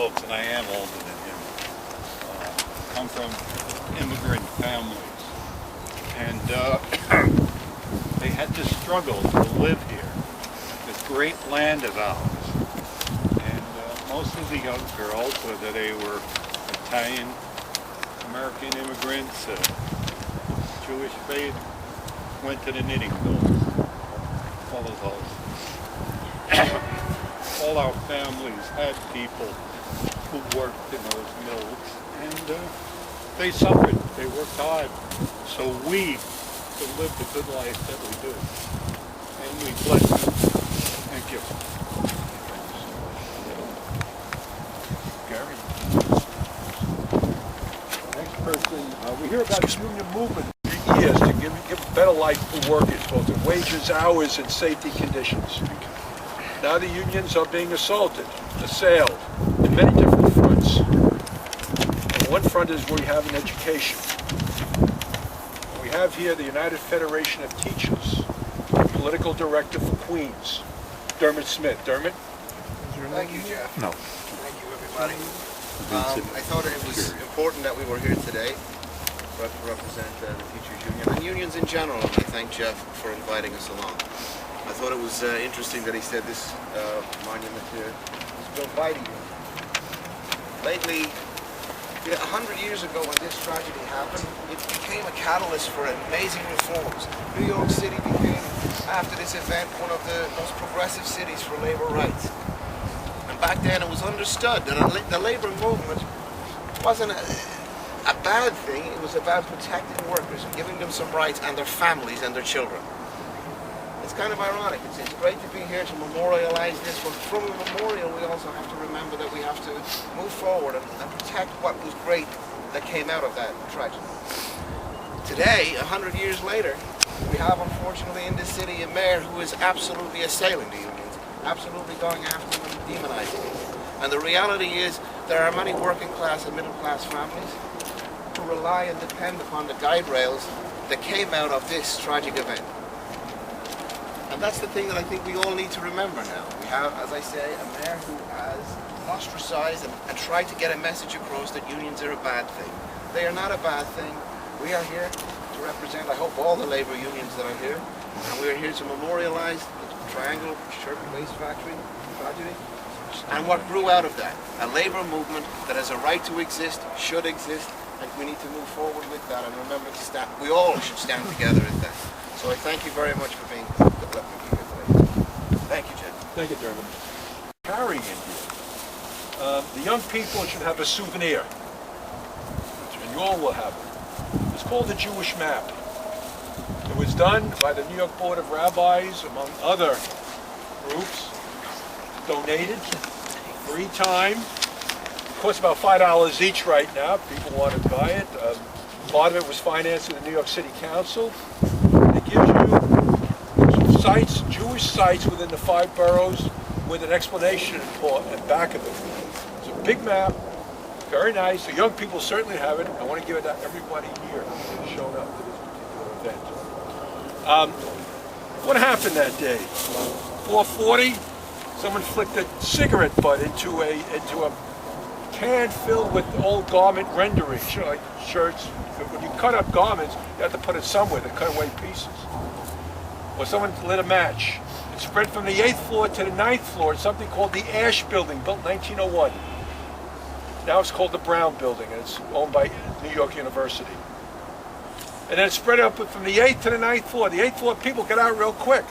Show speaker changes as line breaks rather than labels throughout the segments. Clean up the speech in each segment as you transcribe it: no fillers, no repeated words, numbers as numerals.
folks, and I am older than him, come from immigrant families. And they had to struggle to live here, this great land of ours. And most of the young girls, whether they were Italian, American immigrants, Jewish faith, went to the knitting mills, all of those. All our families had people who worked in those mills, and they suffered, they worked hard, so we could live the good life that we do. And we bless you. Thank you. Gary.
Next person, we hear about the union movement for years to give a better life for workers, both in wages, hours, and safety conditions. Now the unions are being assaulted, assailed, in many different fronts. On one front is we have in education. We have here the United Federation of Teachers, political director for Queens, Dermot Smith. Dermot?
Thank you, Jeff.
No.
Thank you, everybody. I thought it was important that we were here today to represent the Teachers Union and unions in general, and I thank Jeff for inviting us along. I thought it was interesting that he said this monument here was built by the union. Lately, 100 years ago when this tragedy happened, it became a catalyst for amazing reforms. New York City became, after this event, one of the most progressive cities for labor rights. And back then it was understood that the labor movement wasn't a bad thing, it was about protecting workers and giving them some rights and their families and their children. It's kind of ironic. It's great to be here to memorialize this, but from a memorial we also have to remember that we have to move forward and protect what was great that came out of that tragedy. Today, 100 years later, we have unfortunately in this city a mayor who is absolutely assailing the unions, absolutely going after them and demonizing them. And the reality is there are many working class and middle class families who rely and depend upon the guide rails that came out of this tragic event. And that's the thing that I think we all need to remember now. We have, as I say, a mayor who has ostracized and tried to get a message across that unions are a bad thing. They are not a bad thing. We are here to represent, I hope, all the labor unions that are here. And we are here to memorialize the Triangle Shirtwaist factory tragedy and what grew out of that. A labor movement that has a right to exist, should exist, and we need to move forward with that and remember to stand. We all should stand together in that. So I thank you very much for being here today. Thank you, Jim.
Thank you, Dermot. Carrying in here. The young people should have a souvenir, and you all will have it. It's called the Jewish Map. It was done by the New York Board of Rabbis, among other groups, donated, free time. It costs about $5 each right now. People want to buy it. Part of it was financed in the New York City Council. It gives you sites, Jewish sites within the 5 boroughs with an explanation at back of it. It's a big map, very nice. The young people certainly have it. I want to give it to everybody here who's shown up to this particular event. What happened that day? 4:40, someone flicked a cigarette butt into a can filled with old garment renderings, like shirts. When you cut up garments, you have to put it somewhere to cut away pieces. Or someone lit a match. It spread from the 8th floor to the 9th floor. It's something called the Ash Building, built in 1901. Now it's called the Brown Building, and it's owned by New York University. And then it spread up from the 8th to the 9th floor. The 8th floor, people get out real quick.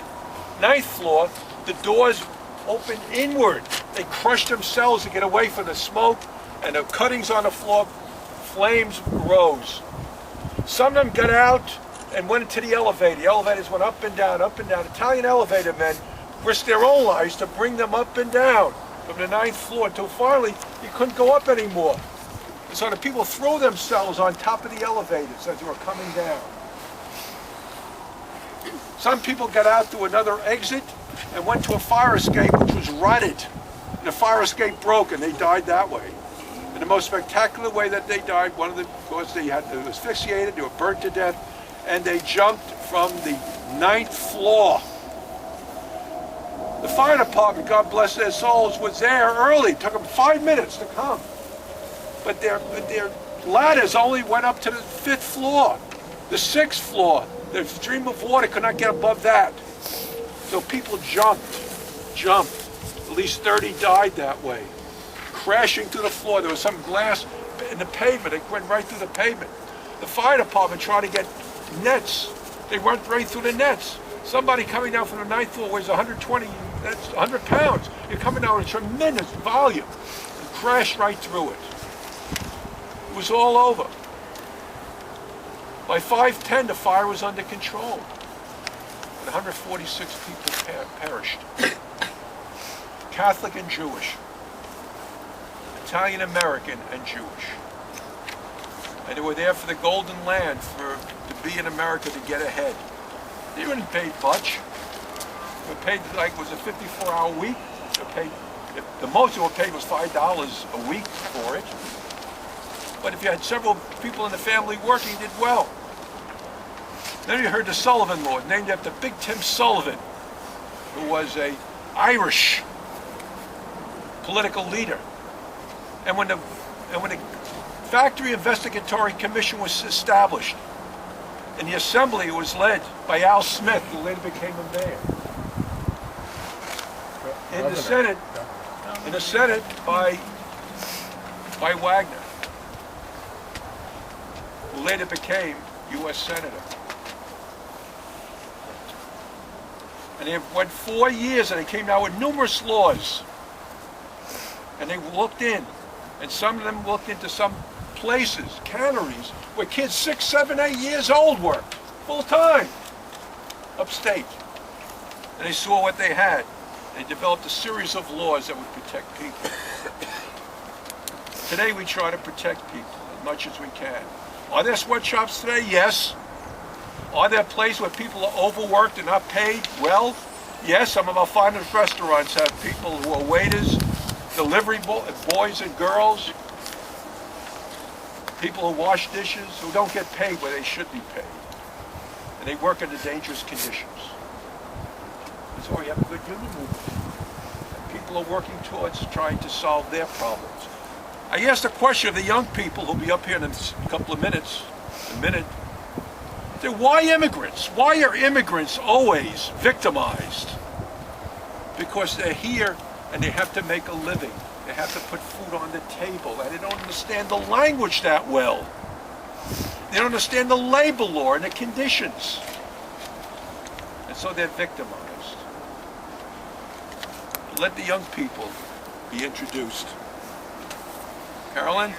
9th floor, the doors opened inward. They crushed themselves to get away from the smoke, and the cuttings on the floor, flames rose. Some of them got out and went into the elevator. The elevators went up and down, up and down. Italian elevator men risked their own lives to bring them up and down from the 9th floor until finally you couldn't go up anymore. And so the people threw themselves on top of the elevators as they were coming down. Some people got out through another exit and went to a fire escape which was rotted. And the fire escape broke and they died that way. And the most spectacular way that they died, one of them was they had was asphyxiated, they were burnt to death, and they jumped from the 9th floor. The fire department, God bless their souls, was there early. Took them 5 minutes to come. But their ladders only went up to the 5th floor. The 6th floor, the stream of water could not get above that. So people jumped. At least 30 died that way. Crashing through the floor. There was some glass in the pavement. It went right through the pavement. The fire department tried to get nets. They went right through the nets. Somebody coming down from the 9th floor weighs 120, that's 100 pounds. You're coming down with a tremendous volume and crashed right through it. It was all over. By 5:10, the fire was under control. And 146 people perished. Catholic and Jewish. Italian American and Jewish. And they were there for the golden land, to be in America, to get ahead. They weren't paid much. They were paid like, was a 54-hour week. The most they were paid was $5 a week for it. But if you had several people in the family working, you did well. Then you heard the Sullivan Law, named after Big Tim Sullivan, who was an Irish political leader. And when the Factory Investigatory Commission was established, in the Assembly it was led by Al Smith, who later became a mayor. In the Senate by Wagner, who later became U.S. Senator. And they went 4 years and they came out with numerous laws. And they looked in, and some of them looked into some places, canneries, where kids 6, 7, 8 years old worked, full time, upstate. And they saw what they had. They developed a series of laws that would protect people. Today we try to protect people as much as we can. Are there sweatshops today? Yes. Are there places where people are overworked and not paid well? Yes, some of our finest restaurants have people who are waiters, delivery boys and girls, people who wash dishes, who don't get paid where they should be paid. And they work under dangerous conditions. That's why we have a good union movement. And people are working towards trying to solve their problems. I asked a question of the young people who'll be up here in a couple of minutes, why immigrants? Why are immigrants always victimized? Because they're here and they have to make a living. They have to put food on the table, and they don't understand the language that well. They don't understand the labor law and the conditions. And so they're victimized. Let the young people be introduced. Carolyn?